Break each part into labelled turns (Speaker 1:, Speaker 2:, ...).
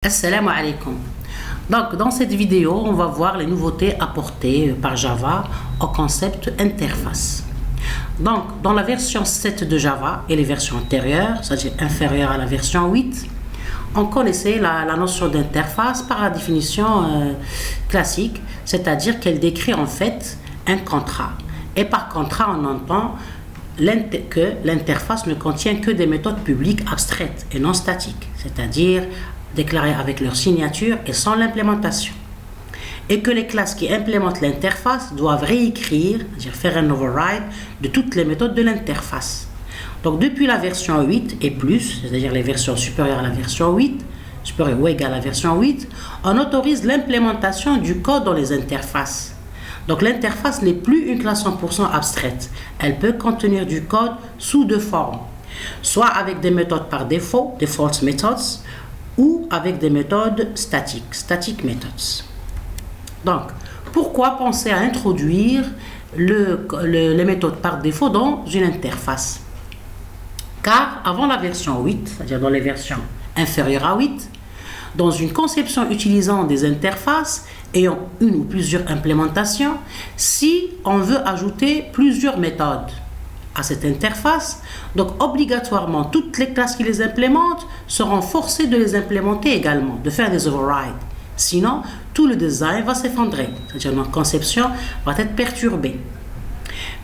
Speaker 1: Assalamu alaikum. Donc, dans cette vidéo, on va voir les nouveautés apportées par Java au concept interface. Donc, dans la version 7 de Java et les versions antérieures, c'est-à-dire inférieures à la version 8, on connaissait la notion d'interface par la définition classique, c'est-à-dire qu'elle décrit en fait un contrat. Et par contrat, on entend que l'interface ne contient que des méthodes publiques abstraites et non statiques, c'est-à-dire déclarées avec leur signature et sans l'implémentation. Et que les classes qui implémentent l'interface doivent réécrire, c'est-à-dire faire un override de toutes les méthodes de l'interface. Donc depuis la version 8 et plus, c'est-à-dire les versions supérieures à la version 8, supérieures ou égales à la version 8, on autorise l'implémentation du code dans les interfaces. Donc l'interface n'est plus une classe 100% abstraite. Elle peut contenir du code sous deux formes, soit avec des méthodes par défaut, default methods, ou avec des méthodes statiques, static methods. Donc, pourquoi penser à introduire les méthodes par défaut dans une interface? Car avant la version 8, c'est-à-dire dans les versions inférieures à 8, dans une conception utilisant des interfaces ayant une ou plusieurs implémentations, si on veut ajouter plusieurs méthodes à cette interface, donc obligatoirement toutes les classes qui les implémentent seront forcées de les implémenter également, de faire des overrides. Sinon, tout le design va s'effondrer, c'est-à-dire notre conception va être perturbée.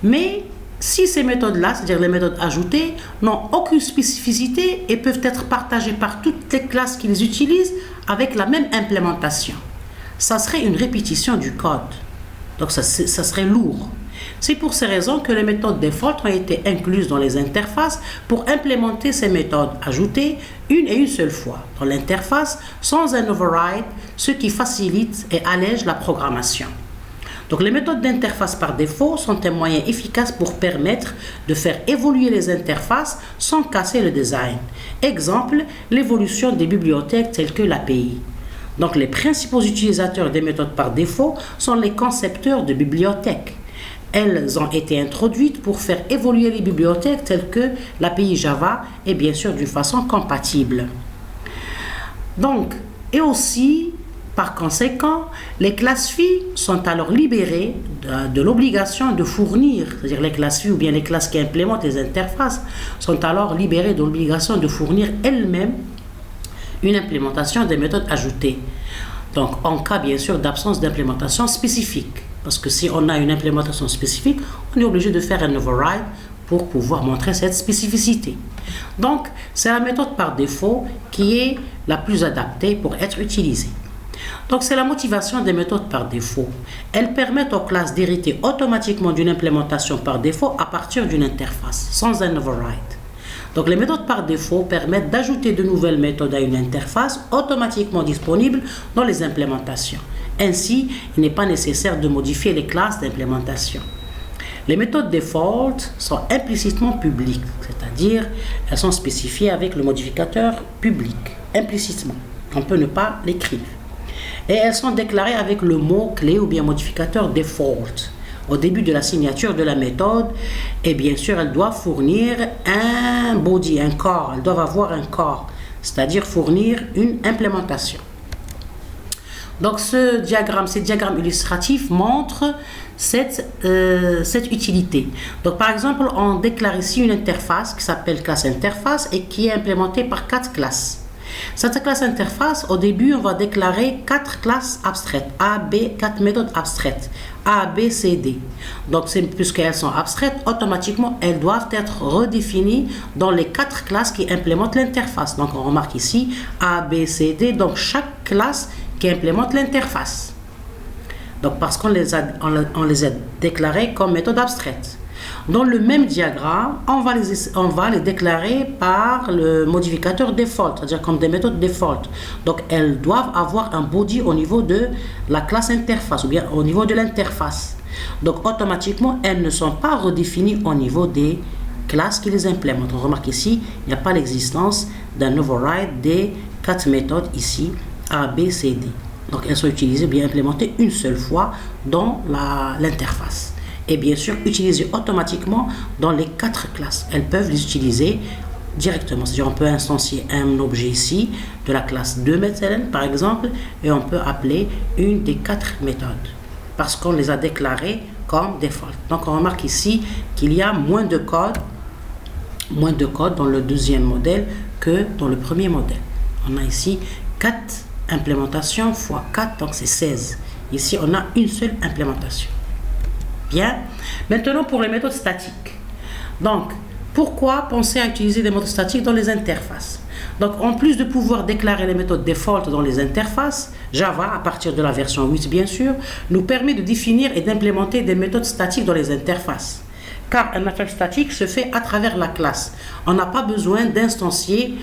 Speaker 1: Mais si ces méthodes-là, c'est-à-dire les méthodes ajoutées, n'ont aucune spécificité et peuvent être partagées par toutes les classes qui les utilisent avec la même implémentation, ça serait une répétition du code. Donc ça serait lourd. C'est pour ces raisons que les méthodes default ont été incluses dans les interfaces pour implémenter ces méthodes ajoutées une et une seule fois dans l'interface sans un override, ce qui facilite et allège la programmation. Donc les méthodes d'interface par défaut sont un moyen efficace pour permettre de faire évoluer les interfaces sans casser le design. Exemple, l'évolution des bibliothèques telles que l'API. Donc les principaux utilisateurs des méthodes par défaut sont les concepteurs de bibliothèques. Elles ont été introduites pour faire évoluer les bibliothèques telles que l'API Java et bien sûr d'une façon compatible. Donc, et aussi, par conséquent, les classes filles sont alors libérées de l'obligation de fournir, c'est-à-dire les classes filles ou bien les classes qui implémentent les interfaces sont alors libérées de l'obligation de fournir elles-mêmes une implémentation des méthodes ajoutées. Donc, en cas bien sûr d'absence d'implémentation spécifique. Parce que si on a une implémentation spécifique, on est obligé de faire un override pour pouvoir montrer cette spécificité. Donc, c'est la méthode par défaut qui est la plus adaptée pour être utilisée. Donc, c'est la motivation des méthodes par défaut. Elles permettent aux classes d'hériter automatiquement d'une implémentation par défaut à partir d'une interface, sans un override. Donc, les méthodes par défaut permettent d'ajouter de nouvelles méthodes à une interface automatiquement disponible dans les implémentations. Ainsi, il n'est pas nécessaire de modifier les classes d'implémentation. Les méthodes default sont implicitement publiques, c'est-à-dire elles sont spécifiées avec le modificateur public, implicitement. On peut ne pas l'écrire. Et elles sont déclarées avec le mot-clé ou bien modificateur default au début de la signature de la méthode. Et bien sûr, elles doivent fournir un body, un corps. Elles doivent avoir un corps, c'est-à-dire fournir une implémentation. Donc ces diagrammes illustratifs montrent cette utilité. Donc par exemple, on déclare ici une interface qui s'appelle classe interface et qui est implémentée par 4 classes. Cette classe interface, au début, on va déclarer 4 classes abstraites, A, B, 4 méthodes abstraites, A, B, C, D. Donc puisqu'elles sont abstraites, automatiquement, elles doivent être redéfinies dans les 4 classes qui implémentent l'interface. Donc on remarque ici A, B, C, D, donc chaque classe qui implémente l'interface. Donc parce qu'on les a déclarées comme méthode abstraite. Dans le même diagramme, on va les déclarer par le modificateur default, c'est-à-dire comme des méthodes default. Donc elles doivent avoir un body au niveau de la classe interface ou bien au niveau de l'interface. Donc automatiquement, elles ne sont pas redéfinies au niveau des classes qui les implémentent. On remarque ici, il n'y a pas l'existence d'un override des 4 méthodes ici. A, B, C, D. Donc elles sont utilisées, bien implémentées une seule fois dans l'interface. Et bien sûr, utilisées automatiquement dans les 4 classes. Elles peuvent les utiliser directement. C'est-à-dire on peut instancier un objet ici de la classe 2 méthode par exemple, et on peut appeler une des 4 méthodes parce qu'on les a déclarées comme default. Donc on remarque ici qu'il y a moins de code dans le deuxième modèle que dans le premier modèle. On a ici 4 implémentations fois 4, donc c'est 16. Ici on a une seule implémentation. Bien. Maintenant pour les méthodes statiques. Donc pourquoi penser à utiliser des méthodes statiques dans les interfaces? Donc en plus de pouvoir déclarer les méthodes default dans les interfaces, Java, à partir de la version 8 bien sûr, nous permet de définir et d'implémenter des méthodes statiques dans les interfaces. Car un appel statique se fait à travers la classe. On n'a pas besoin d'instancier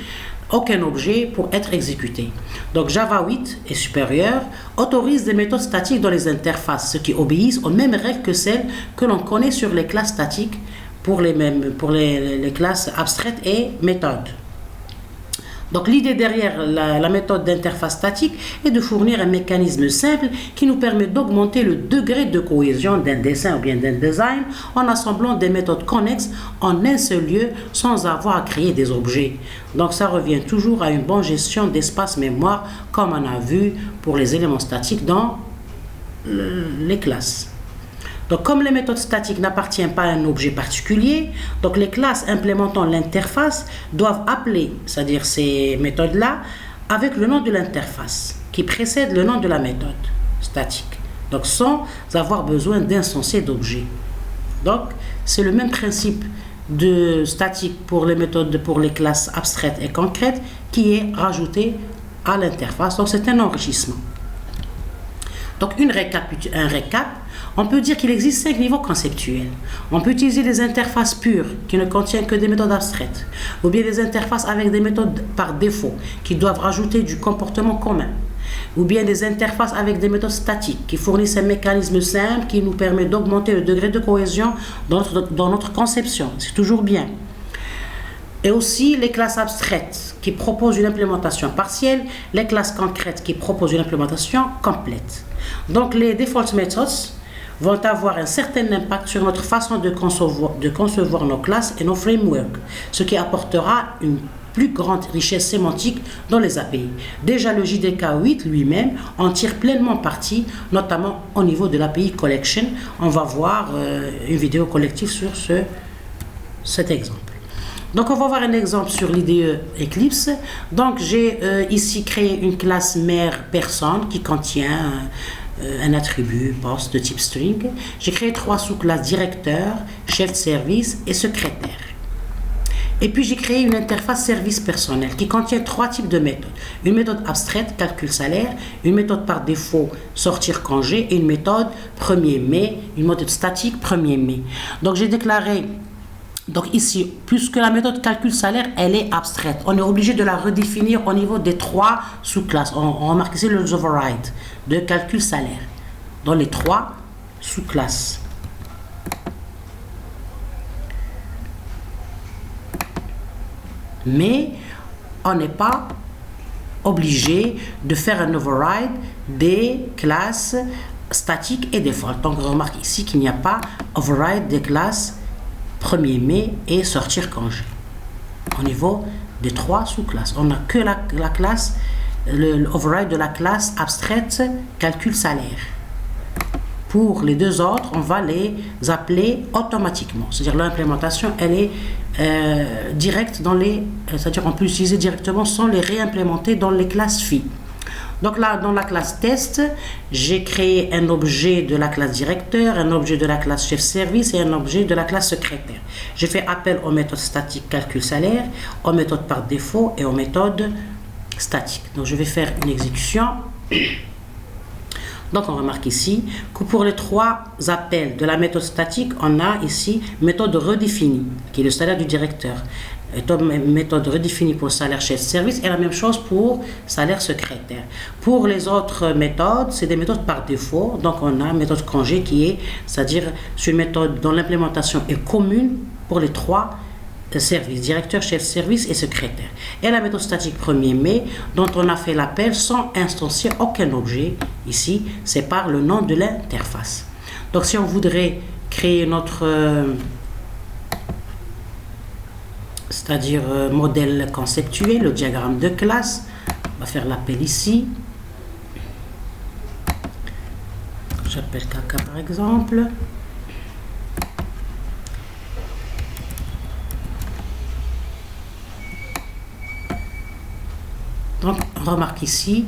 Speaker 1: aucun objet pour être exécuté. Donc Java 8 et supérieur autorise des méthodes statiques dans les interfaces, ce qui obéissent aux mêmes règles que celles que l'on connaît sur les classes statiques pour les classes abstraites et méthodes. Donc l'idée derrière la méthode d'interface statique est de fournir un mécanisme simple qui nous permet d'augmenter le degré de cohésion d'un dessin ou bien d'un design en assemblant des méthodes connexes en un seul lieu sans avoir à créer des objets. Donc ça revient toujours à une bonne gestion d'espace mémoire comme on a vu pour les éléments statiques dans les classes. Donc, comme les méthodes statiques n'appartiennent pas à un objet particulier, donc les classes implémentant l'interface doivent appeler, c'est-à-dire ces méthodes-là, avec le nom de l'interface qui précède le nom de la méthode statique. Donc, sans avoir besoin d'instancier d'objets. Donc, c'est le même principe de statique pour les méthodes, pour les classes abstraites et concrètes qui est rajouté à l'interface. Donc, c'est un enrichissement. Donc, un récap, on peut dire qu'il existe 5 niveaux conceptuels. On peut utiliser des interfaces pures qui ne contiennent que des méthodes abstraites, ou bien des interfaces avec des méthodes par défaut qui doivent rajouter du comportement commun, ou bien des interfaces avec des méthodes statiques qui fournissent un mécanisme simple qui nous permet d'augmenter le degré de cohésion dans notre conception. C'est toujours bien. Et aussi les classes abstraites qui proposent une implémentation partielle, les classes concrètes qui proposent une implémentation complète. Donc les default methods vont avoir un certain impact sur notre façon de concevoir nos classes et nos frameworks, ce qui apportera une plus grande richesse sémantique dans les API. Déjà le JDK 8 lui-même en tire pleinement parti, notamment au niveau de l'API Collection. On va voir une vidéo collective sur cet exemple. Donc on va voir un exemple sur l'IDE Eclipse. Donc j'ai ici créé une classe mère personne qui contient un attribut post de type string. J'ai créé 3 sous-classes directeur, chef de service et secrétaire. Et puis j'ai créé une interface service personnel qui contient 3 types de méthodes. Une méthode abstraite, calcul salaire, une méthode par défaut, sortir congé, et une méthode 1er mai, une méthode statique 1er mai. Donc j'ai déclaré, donc ici, puisque la méthode calcul salaire, elle est abstraite, on est obligé de la redéfinir au niveau des 3 sous-classes. On remarque ici le override de calcul salaire dans les 3 sous-classes. Mais on n'est pas obligé de faire un override des classes statiques et default. Donc on remarque ici qu'il n'y a pas override des classes 1er mai et sortir congé. Au niveau des 3 sous-classes, on n'a que la classe, le override de la classe abstraite calcul salaire. Pour les 2 autres, on va les appeler automatiquement. C'est-à-dire l'implémentation, elle est directe dans c'est-à-dire on peut utiliser directement sans les réimplémenter dans les classes phi. Donc là, dans la classe test, j'ai créé un objet de la classe directeur, un objet de la classe chef service et un objet de la classe secrétaire. J'ai fait appel aux méthodes statiques calcul salaire, aux méthodes par défaut et aux méthodes statiques. Donc je vais faire une exécution. Donc on remarque ici que pour les 3 appels de la méthode statique, on a ici méthode redéfinie, qui est le salaire du directeur. Méthode redéfinie pour salaire chef service et la même chose pour salaire secrétaire. Pour les autres méthodes, c'est des méthodes par défaut. Donc on a méthode congé qui est, c'est-à-dire c'est une méthode dont l'implémentation est commune pour les 3 services, directeur, chef service et secrétaire. Et la méthode statique 1er mai dont on a fait l'appel sans instancier aucun objet. Ici, c'est par le nom de l'interface. Donc si on voudrait créer notre c'est-à-dire modèle conceptuel, le diagramme de classe. On va faire l'appel ici. J'appelle caca par exemple. Donc, on remarque ici